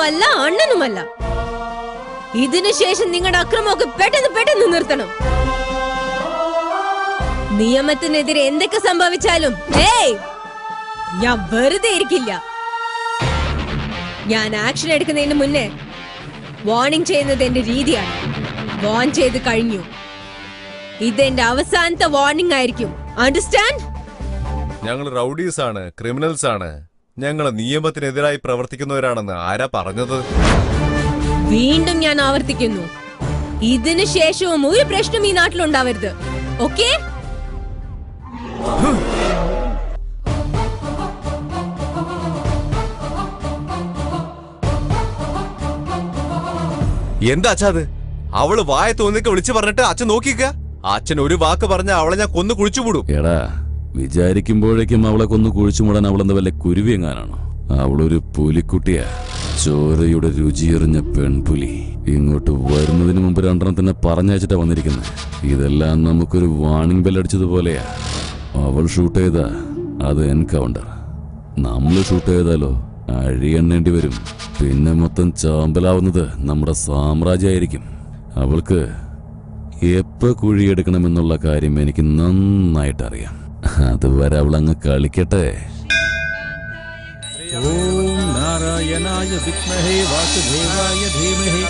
അല്ല അണ്ണനുമല്ല. ഇതിനുശേഷം നിങ്ങളുടെ അക്രമമൊക്കെ പെട്ടെന്ന് നിർത്തണം. നിയമത്തിനെതിരെ എന്തൊക്കെ സംഭവിച്ചാലും ഞാൻ വെറുതെ ഇരിക്കില്ല. ഞാൻ ആക്ഷൻ എടുക്കുന്നതിന് മുന്നേ വാർണിംഗ് ചെയ്യുന്നത് എന്റെ രീതിയാണ്. വാൺ ചെയ്ത് കഴിഞ്ഞു. ഇതെന്റെ അവസാനത്തെ വാർണിംഗ് ആയിരിക്കും. അണ്ടർസ്റ്റാൻഡ്? ഞങ്ങൾ റൗഡീസ് ആണ്, ക്രിമിനൽസ് ആണ്. ഞങ്ങൾ നിയമത്തിനെതിരായി പ്രവർത്തിക്കുന്നവരാണെന്ന് ആരാ പറഞ്ഞത്? വീണ്ടും ഞാൻ ആവർത്തിക്കുന്നു, ഇതിനു ശേഷവും ഒരു പ്രശ്നം ഈ നാട്ടിലുണ്ടാവരുത്. ഓക്കേ? എന്താ അച്ഛാ അത്? അവള് വായ തോന്നിക്ക് വിളിച്ചു പറഞ്ഞിട്ട് അച്ഛൻ നോക്കിക്ക. അച്ഛൻ ഒരു വാക്ക് പറഞ്ഞ അവളെ ഞാൻ കൊന്നു കുഴിച്ചുമൂടും. എടാ, വിചാരിക്കുമ്പോഴേക്കും അവളെ കൊന്നു കുഴിച്ചുമൂടാൻ അവളെന്താ വല്ല കുരുവിയെങ്ങാനാണോ? അവളൊരു പുലിക്കുട്ടിയാ, ചോരയുടെ രുചിയെറിഞ്ഞ പെൺപുലി. ഇങ്ങോട്ട് വരുന്നതിന് മുമ്പ് രണ്ടെണ്ണത്തിനെ പറഞ്ഞയച്ചിട്ടാ വന്നിരിക്കുന്നത്. ഇതെല്ലാം നമുക്കൊരു വാണിംഗ് ബെല്ലടിച്ചതുപോലെയാ. അവൾ ഷൂട്ട് ചെയ്താ അത് എൻകൗണ്ടർ, നമ്മൾ ഷൂട്ട് ചെയ്താലോ അഴിയെണ്ണേണ്ടി വരും. പിന്നെ മൊത്തം ചാമ്പലാവുന്നത് നമ്മുടെ സാമ്രാജ്യമായിരിക്കും. അവൾക്ക് എപ്പോ കുഴിയെടുക്കണമെന്നുള്ള കാര്യം എനിക്ക് നന്നായിട്ടറിയാം. അതുവരെ അവളങ്ങ് കളിക്കട്ടെ. ഓം നാരായണായ വിദ്മഹേ വാസുദേവായ ധീമഹി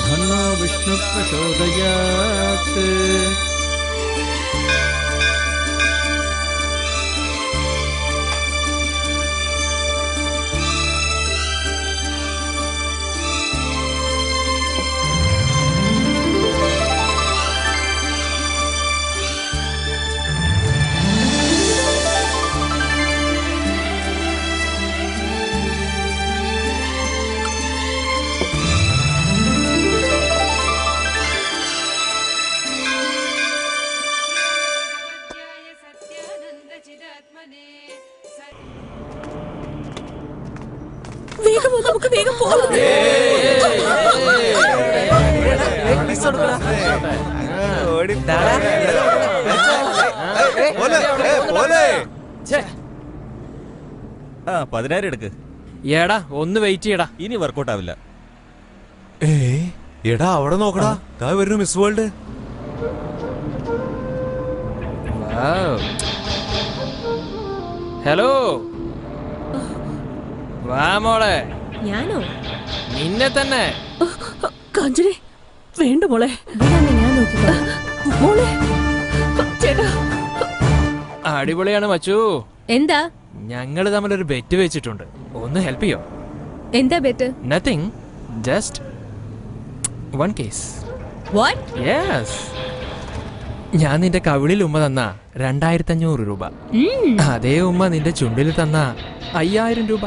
തന്നോ വിഷ്ണു പ്രചോദയാത്. നമുക്ക് വേഗം പോകാം. എടുക്ക്. എടാ ഒന്ന് വെയിറ്റ് ചെയ്യടാ, ഇനി വർക്കൗട്ട് ആവില്ല. എടാ അവിടെ നോക്കടാ, ദാ വരുന്നു മിസ് വേൾഡ്. ഹലോ, വാ മോളെ. ഞാനോ? നിന്നെ തന്നെ. കാഞ്ചനെ വേണ്ട മോളെ, ഞാൻ നോക്കിക്കോളാം. മോളെ ചേട്ടാ. അടിപൊളിയാണ് മച്ചു. എന്താ? ഞങ്ങള് തമ്മിലൊരു ബെറ്റ് വെച്ചിട്ടുണ്ട്, ഒന്ന് ഹെൽപ്പ് ചെയ്യോ? എന്താ bet? Nothing, just one case. What? Yes, ഞാൻ നിന്റെ കവിളിൽ ഉമ്മ തന്ന 2500 രൂപ, അതേ ഉമ്മ നിന്റെ ചുണ്ടിൽ തന്ന 5000 രൂപ.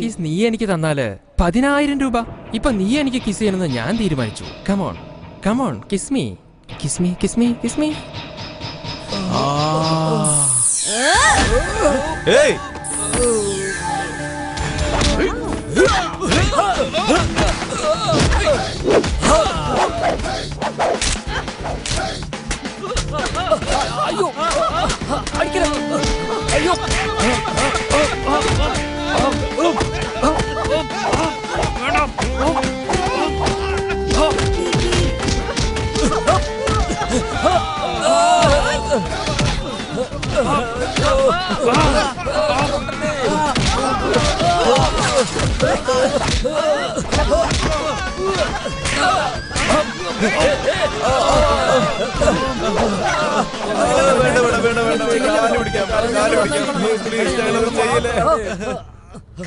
കിസ് നീ എനിക്ക് തന്നാല് 10000 രൂപ. ഇപ്പൊ നീ എനിക്ക് കിസ് ചെയ്യണമെന്ന് ഞാൻ തീരുമാനിച്ചു. Come on come on, kiss me kiss me kiss me kiss me. ഏയ് അയ്യോ അടിക്കണം. അയ്യോ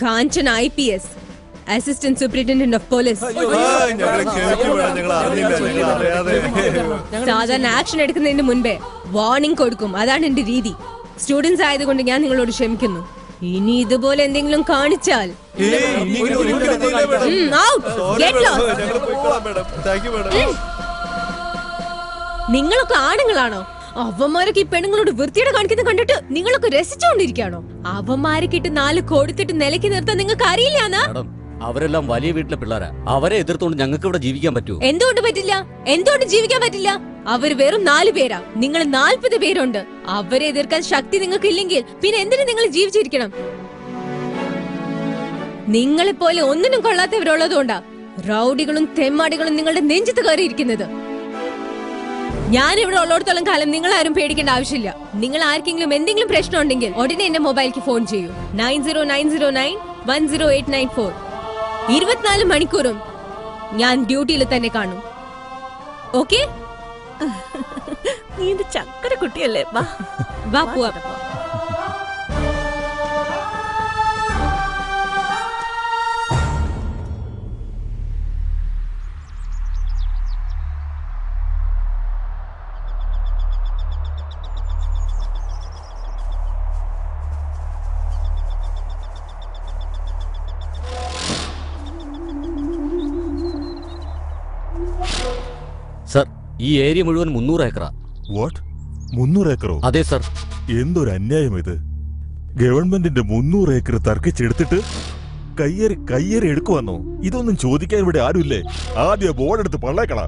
Kanchan IPS, assistant superintendent of police. സാധാരണ ആക്ഷൻ എടുക്കുന്നതിന് മുൻപേ വാർണിംഗ് കൊടുക്കും, അതാണ് എന്റെ രീതി. സ്റ്റുഡൻസ് ആയതുകൊണ്ട് ഞാൻ നിങ്ങളോട് ക്ഷമിക്കുന്നു. ഇനി ഇതുപോലെ എന്തെങ്കിലും കാണിച്ചാൽ നിങ്ങളൊക്കെ ആണുങ്ങളാണോ? അവന്മാരൊക്കെ ഈ പെണ്ണുങ്ങളോട് വൃത്തിയോടെ കാണിക്കുന്നത് കണ്ടിട്ട് നിങ്ങളൊക്കെ രസിച്ചുകൊണ്ടിരിക്കുകയാണോ? അവന്മാരൊക്കെ ഇട്ട് 4 കൊടുത്തിട്ട് നിലയ്ക്ക് നിർത്താൻ നിങ്ങൾക്ക് അറിയില്ലാന്നാ? അവരെല്ലാം വലിയ വീട്ടിലെ പിള്ളേരാ, അവരെ എതിർത്തുകൊണ്ട് ഞങ്ങൾക്ക് ഇവിടെ ജീവിക്കാൻ പറ്റുമോ? എന്തുകൊണ്ട് പറ്റില്ല? എന്തുകൊണ്ട് ജീവിക്കാൻ പറ്റില്ല? അവർ വെറും 4 പേരാ, നിങ്ങൾ 40 പേരുണ്ട്. അവരെ എതിർക്കാൻ ശക്തി നിങ്ങൾക്ക് ഇല്ലെങ്കിൽ പിന്നെ എന്തിനു നിങ്ങൾ ജീവിച്ചിരിക്കണം? നിങ്ങളെപ്പോലെ ഒന്നിനും കൊള്ളാത്തവരുള്ളതുകൊണ്ടാ റൗഡികളും തെമ്മാടികളും നിങ്ങളുടെ നെഞ്ചത്ത് കയറിയിരിക്കുന്നത്. ഞാൻ ഇവിടെ ഉള്ളിടത്തോളം കാലം നിങ്ങൾ ആരും പേടിക്കേണ്ട ആവശ്യമില്ല. നിങ്ങൾ ആർക്കെങ്കിലും എന്തെങ്കിലും പ്രശ്നം ഉണ്ടെങ്കിൽ ഉടനെ എന്റെ മൊബൈലിലേക്ക് ഫോൺ ചെയ്യൂ. 9090910894. 24 മണിക്കൂറും ഞാൻ ഡ്യൂട്ടിയിൽ തന്നെ കാണും. ഓക്കെ? നീ എന്റെ ചക്കര കുട്ടിയല്ലേ? വാ വാ പോവാ. സർ, ഈ ഏരിയ മുഴുവൻ 300 ഏക്കറാ. വാട്ട്? 300 ഏക്കറോ? അതെ സർ. എന്തൊരു അന്യായം ഇത്. ഗവൺമെന്റിന്റെ 300 ഏക്കർ തർക്കിച്ചെടുത്തിട്ട് കയ്യേറി എടുക്കുവന്നോ? ഇതൊന്നും ചോദിക്കാൻ ഇവിടെ ആരുമില്ലേ? ആദ്യം ബോർഡ് എടുത്ത് പള്ളേക്കളാ.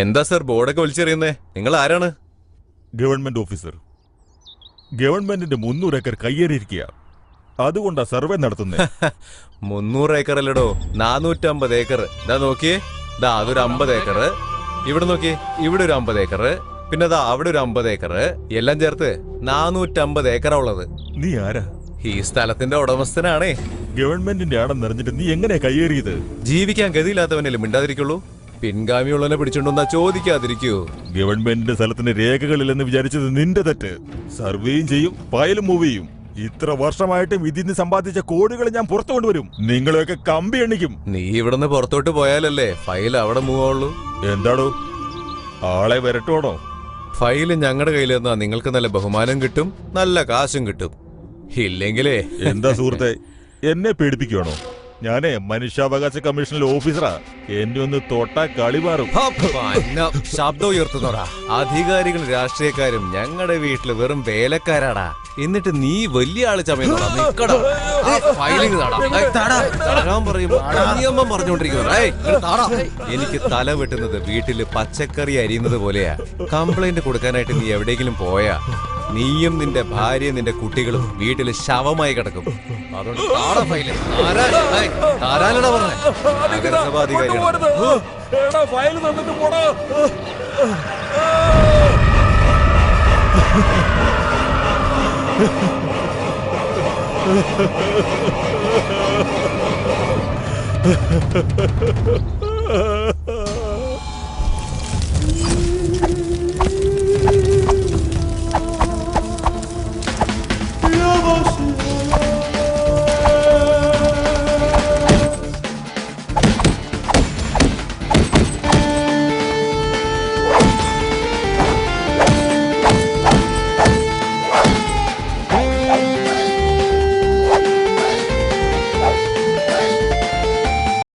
എന്താ സർ ബോർഡൊക്കെ വലിച്ചെറിയുന്നേ? നിങ്ങൾ ആരാണ്? Government officer. ഗവൺമെന്റിന്റെ 300 ഏക്കർ കയ്യേറിയിരിക്കുക. അതുകൊണ്ടാ സർവേ നടത്തുന്നത്. 300 ഏക്കർ അല്ലടോ, 450 ഏക്കർ. ഇതാ നോക്കിയേ, ഇതാ അതൊരു 50 ഏക്കർ. ഇവിടെ നോക്കിയേ, ഇവിടെ ഒരു 50 ഏക്കർ. പിന്നെ ദാ അവിടെ ഒരു 50 ഏക്കർ. എല്ലാം ചേർത്ത് 450 ഏക്കറാ ഉള്ളത്. നീ ആരാ? ഈ സ്ഥലത്തിന്റെ ഉടമസ്ഥനാണേ. ഗവൺമെന്റിന്റെ ആണെന്ന് അറിഞ്ഞിട്ട് നീ എങ്ങനെയാ കയ്യേറിയത്? ജീവിക്കാൻ ഗതിയില്ലാത്തവനല്ലേ മിണ്ടാതിരിക്കുള്ളൂ. പിൻഗാമിയുള്ളവനെ പിടിച്ചോണ്ടെന്നാ ചോദിക്കാതിരിക്കൂ. ഗവൺമെന്റിന്റെ സ്ഥലത്തിന് രേഖകളില്ലെന്ന് വിചാരിച്ചത് നിന്റെ തെറ്റ്. സർവേയും ചെയ്യും, ഫയലും മൂവ് ചെയ്യും. ഇത്ര വർഷമായിട്ടും ഇതിന് സമ്പാദിച്ച കോടികൾ ഞാൻ പുറത്തു കൊണ്ടുവരും. നിങ്ങളെയൊക്കെ കമ്പി എണ്ണിക്കും. നീ ഇവിടുന്ന് പുറത്തോട്ട് പോയാലല്ലേ ഫയൽ അവിടെ മൂവ് ആവുള്ളൂ. എന്താടോ, ആളെ വരട്ടോടോ? ഫയല് ഞങ്ങളുടെ കയ്യിൽ നിന്നാ നിങ്ങൾക്ക് നല്ല ബഹുമാനം കിട്ടും, നല്ല കാശും കിട്ടും. ഇല്ലെങ്കിലേ എന്താ സുഹൃത്തെ, എന്നെ പേടിപ്പിക്കുവാണോ? ഞാനേ മനുഷ്യാവകാശ കമ്മീഷനിലെ ഓഫീസറാ. എന്നെ ഒന്ന് തൊട്ടാ കളി മാറും. ശബ്ദം ഉയർത്തുന്നോടാ. അധികാരികളും രാഷ്ട്രീയക്കാരും ഞങ്ങളുടെ വീട്ടില് വെറും വേലക്കാരാടാ. എന്നിട്ട് നീ വലിയ ആള് ചമയുന്നോടാ. നിക്കടാ, ഫയലിംഗ് നിയമം പറഞ്ഞുകൊണ്ടിരിക്കുന്നു. എനിക്ക് തല വെട്ടുന്നത് വീട്ടില് പച്ചക്കറി അരിയുന്നത് പോലെയാ. കംപ്ലൈന്റ് കൊടുക്കാനായിട്ട് നീ എവിടെയെങ്കിലും പോയാ നീയും നിന്റെ ഭാര്യയും നിന്റെ കുട്ടികളും വീട്ടില് ശവമായി കിടക്കും. അതുകൊണ്ട് നഗരസഭാധികാരിയാണ്. ഫയൽ തന്നിട്ട് പോടാ.